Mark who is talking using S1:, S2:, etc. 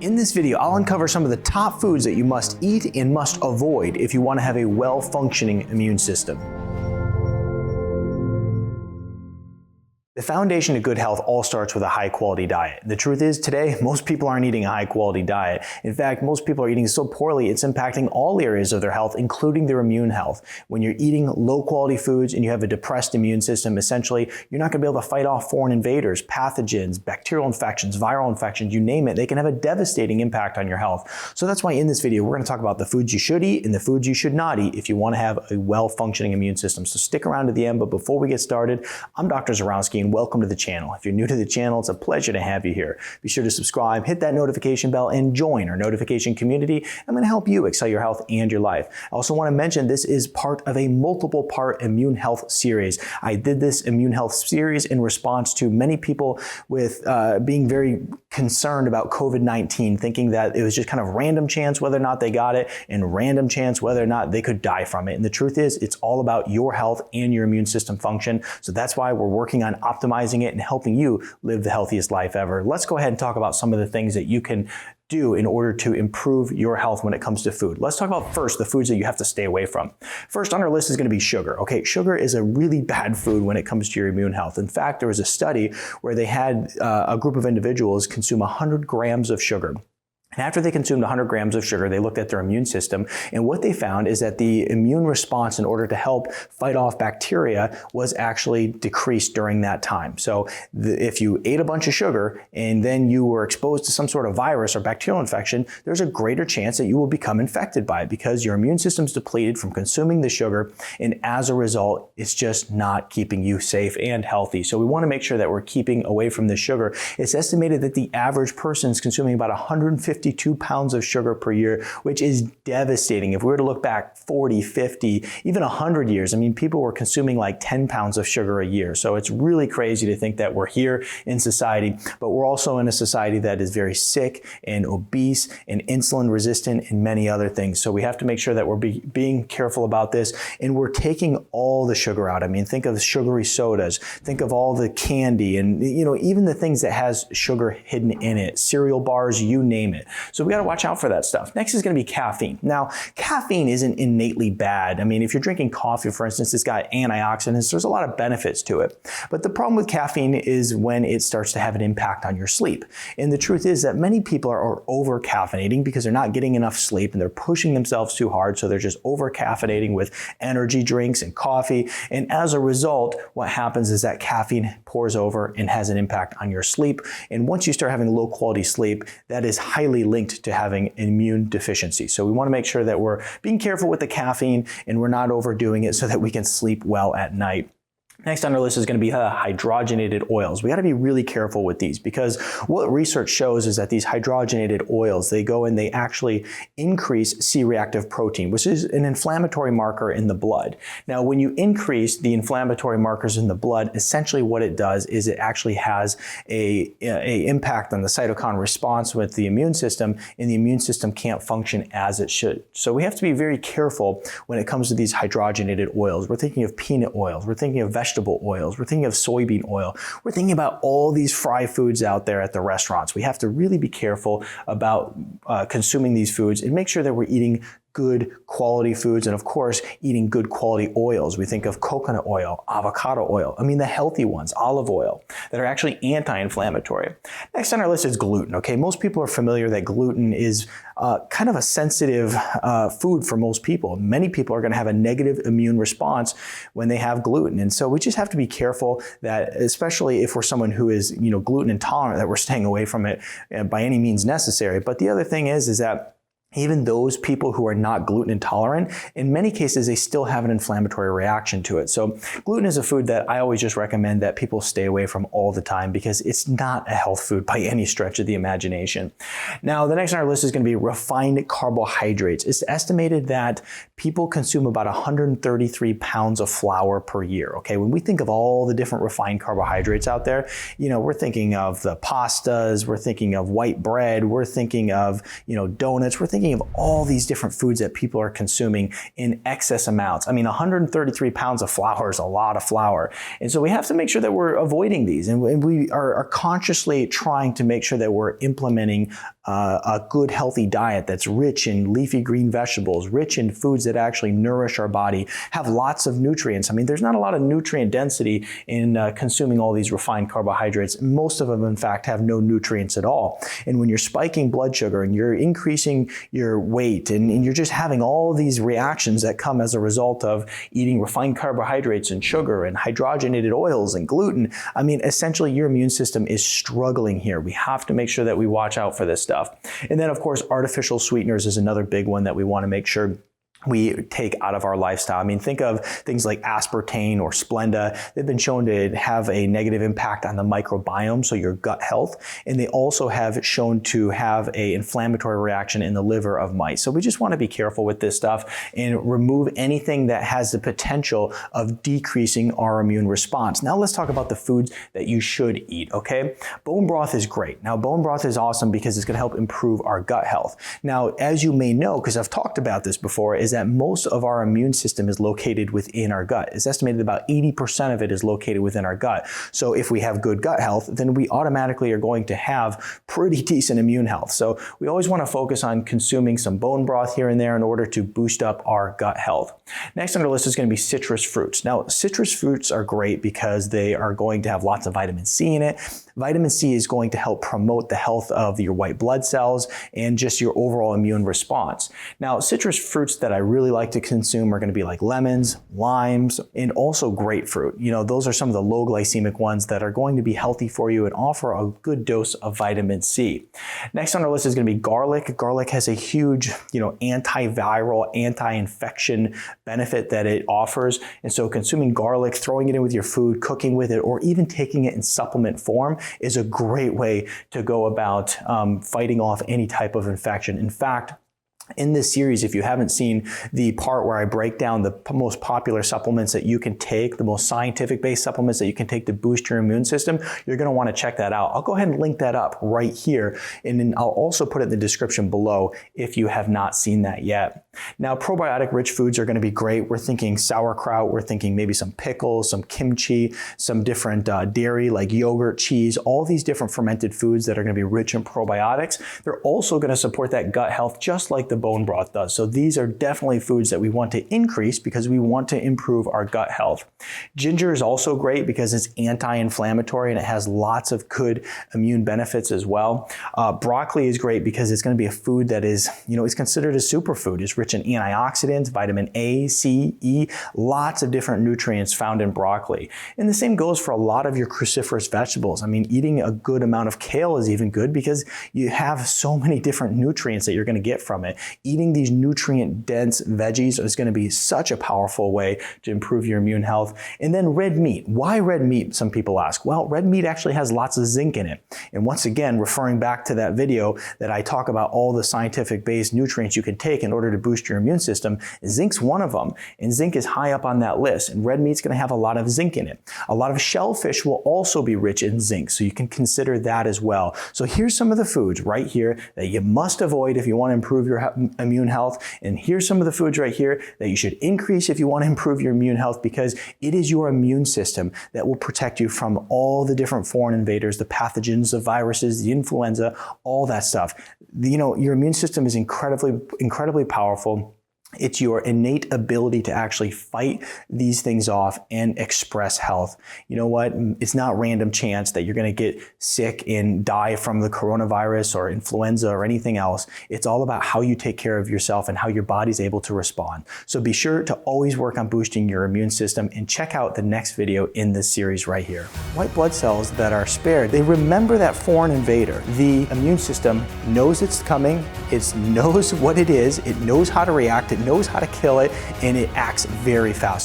S1: In this video, I'll uncover some of the top foods that you must eat and must avoid if you want to have a well-functioning immune system. The foundation to good health all starts with a high-quality diet. The truth is, today, most people aren't eating a high-quality diet. In fact, most people are eating so poorly, it's impacting all areas of their health, including their immune health. When you're eating low-quality foods and you have a depressed immune system, essentially, you're not going to be able to fight off foreign invaders, pathogens, bacterial infections, viral infections, you name it. They can have a devastating impact on your health. So that's why in this video, we're going to talk about the foods you should eat and the foods you should not eat if you want to have a well-functioning immune system. So stick around to the end, but before we get started, I'm Dr. Zyrowski, and welcome to the channel. If you're new to the channel, it's a pleasure to have you here. Be sure to subscribe, hit that notification bell, and join our notification community. I'm going to help you excel your health and your life. I also want to mention this is part of a multiple part immune health series. I did this immune health series in response to many people with being very concerned about COVID-19, thinking that it was just kind of random chance whether or not they got it and random chance whether or not they could die from it. And the truth is, it's all about your health and your immune system function. So that's why we're working on optimizing it and helping you live the healthiest life ever. Let's go ahead and talk about some of the things that you can do in order to improve your health when it comes to food. Let's talk about first the foods that you have to stay away from. First on our list is going to be sugar. Okay, sugar is a really bad food when it comes to your immune health. In fact, there was a study where they had a group of individuals consume 100 grams of sugar. And after they consumed 100 grams of sugar, they looked at their immune system, and what they found is that the immune response in order to help fight off bacteria was actually decreased during that time. So if you ate a bunch of sugar and then you were exposed to some sort of virus or bacterial infection, there's a greater chance that you will become infected by it because your immune system's depleted from consuming the sugar, and as a result, it's just not keeping you safe and healthy. So we want to make sure that we're keeping away from the sugar. It's estimated that the average person is consuming about 152 pounds of sugar per year, which is devastating. If we were to look back 40, 50, even 100 years, I mean, people were consuming like 10 pounds of sugar a year. So it's really crazy to think that we're here in society, but we're also in a society that is very sick and obese and insulin resistant and many other things. So we have to make sure that we're being careful about this, and we're taking all the sugar out. I mean, think of sugary sodas, think of all the candy, and even the things that has sugar hidden in it, cereal bars, you name it. So we got to watch out for that stuff. Next is going to be caffeine. Now, caffeine isn't innately bad. I mean, if you're drinking coffee, for instance, it's got antioxidants. There's a lot of benefits to it. But the problem with caffeine is when it starts to have an impact on your sleep. And the truth is that many people are over caffeinating because they're not getting enough sleep and they're pushing themselves too hard. So they're just over caffeinating with energy drinks and coffee. And as a result, what happens is that caffeine pours over and has an impact on your sleep. And once you start having low quality sleep, that is highly linked to having immune deficiency. So we want to make sure that we're being careful with the caffeine and we're not overdoing it so that we can sleep well at night. Next on our list is going to be hydrogenated oils. We got to be really careful with these because what research shows is that these hydrogenated oils, they go and they actually increase C-reactive protein, which is an inflammatory marker in the blood. Now, when you increase the inflammatory markers in the blood, essentially what it does is it actually has a impact on the cytokine response with the immune system, and the immune system can't function as it should. So we have to be very careful when it comes to these hydrogenated oils. We're thinking of peanut oils. We're thinking of vegetable oils. We're thinking of soybean oil. We're thinking about all these fry foods out there at the restaurants. We have to really be careful about consuming these foods and make sure that we're eating good quality foods, and of course, eating good quality oils. We think of coconut oil, avocado oil, the healthy ones, olive oil, that are actually anti-inflammatory. Next on our list is gluten, okay? Most people are familiar that gluten is kind of a sensitive food for most people. Many people are gonna have a negative immune response when they have gluten. And so we just have to be careful that, especially if we're someone who is, gluten intolerant, that we're staying away from it by any means necessary. But the other thing is that even those people who are not gluten intolerant, in many cases, they still have an inflammatory reaction to it. So gluten is a food that I always just recommend that people stay away from all the time because it's not a health food by any stretch of the imagination. Now, the next on our list is going to be refined carbohydrates. It's estimated that people consume about 133 pounds of flour per year. Okay, when we think of all the different refined carbohydrates out there, we're thinking of the pastas, we're thinking of white bread, we're thinking of, donuts, we're thinking of all these different foods that people are consuming in excess amounts. 133 pounds of flour is a lot of flour. And so we have to make sure that we're avoiding these, and we are consciously trying to make sure that we're implementing a good healthy diet that's rich in leafy green vegetables, rich in foods that actually nourish our body, have lots of nutrients. I mean, there's not a lot of nutrient density in consuming all these refined carbohydrates. Most of them, in fact, have no nutrients at all. And when you're spiking blood sugar and you're increasing your weight and you're just having all these reactions that come as a result of eating refined carbohydrates and sugar and hydrogenated oils and gluten, I mean, essentially your immune system is struggling here. We have to make sure that we watch out for this stuff. And then, of course, artificial sweeteners is another big one that we want to make sure we take out of our lifestyle. I mean, think of things like aspartame or Splenda. They've been shown to have a negative impact on the microbiome, so your gut health. And they also have shown to have an inflammatory reaction in the liver of mice. So we just want to be careful with this stuff and remove anything that has the potential of decreasing our immune response. Now let's talk about the foods that you should eat, okay? Bone broth is great. Now, bone broth is awesome because it's going to help improve our gut health. Now, as you may know, because I've talked about this before, is that most of our immune system is located within our gut. It's estimated about 80% of it is located within our gut. So if we have good gut health, then we automatically are going to have pretty decent immune health. So we always want to focus on consuming some bone broth here and there in order to boost up our gut health. Next on our list is going to be citrus fruits. Now, citrus fruits are great because they are going to have lots of vitamin C in it. Vitamin C is going to help promote the health of your white blood cells and just your overall immune response. Now, citrus fruits that I really like to consume are going to be like lemons, limes, and also grapefruit. You know, those are some of the low glycemic ones that are going to be healthy for you and offer a good dose of vitamin C. Next on our list is going to be garlic. Garlic has a huge, antiviral, anti-infection benefit that it offers. And so consuming garlic, throwing it in with your food, cooking with it, or even taking it in supplement form is a great way to go about fighting off any type of infection. In fact, in this series, if you haven't seen the part where I break down the most popular supplements that you can take, the most scientific-based supplements that you can take to boost your immune system, you're going to want to check that out. I'll go ahead and link that up right here, and then I'll also put it in the description below if you have not seen that yet. Now, probiotic-rich foods are going to be great. We're thinking sauerkraut, we're thinking maybe some pickles, some kimchi, some different dairy like yogurt, cheese, all these different fermented foods that are going to be rich in probiotics. They're also going to support that gut health just like the bone broth does. So these are definitely foods that we want to increase because we want to improve our gut health. Ginger is also great because it's anti-inflammatory and it has lots of good immune benefits as well. Broccoli is great because it's going to be a food that is, it's considered a superfood. It's rich in antioxidants, vitamin A, C, E, lots of different nutrients found in broccoli. And the same goes for a lot of your cruciferous vegetables. I mean, eating a good amount of kale is even good because you have so many different nutrients that you're going to get from it. Eating these nutrient-dense veggies is going to be such a powerful way to improve your immune health. And then red meat. Why red meat, some people ask? Well, red meat actually has lots of zinc in it. And once again, referring back to that video that I talk about all the scientific-based nutrients you can take in order to boost your immune system, zinc's one of them. And zinc is high up on that list. And red meat's going to have a lot of zinc in it. A lot of shellfish will also be rich in zinc, so you can consider that as well. So here's some of the foods right here that you must avoid if you want to improve your immune health. And here's some of the foods right here that you should increase if you want to improve your immune health, because it is your immune system that will protect you from all the different foreign invaders, the pathogens, the viruses, the influenza, all that stuff. Your immune system is incredibly powerful. It's your innate ability to actually fight these things off and express health. You know what? It's not random chance that you're going to get sick and die from the coronavirus or influenza or anything else. It's all about how you take care of yourself and how your body's able to respond. So be sure to always work on boosting your immune system and check out the next video in this series right here. White blood cells that are spared, they remember that foreign invader. The immune system knows it's coming. It knows what it is. It knows how to react. It knows how to kill it, and it acts very fast. So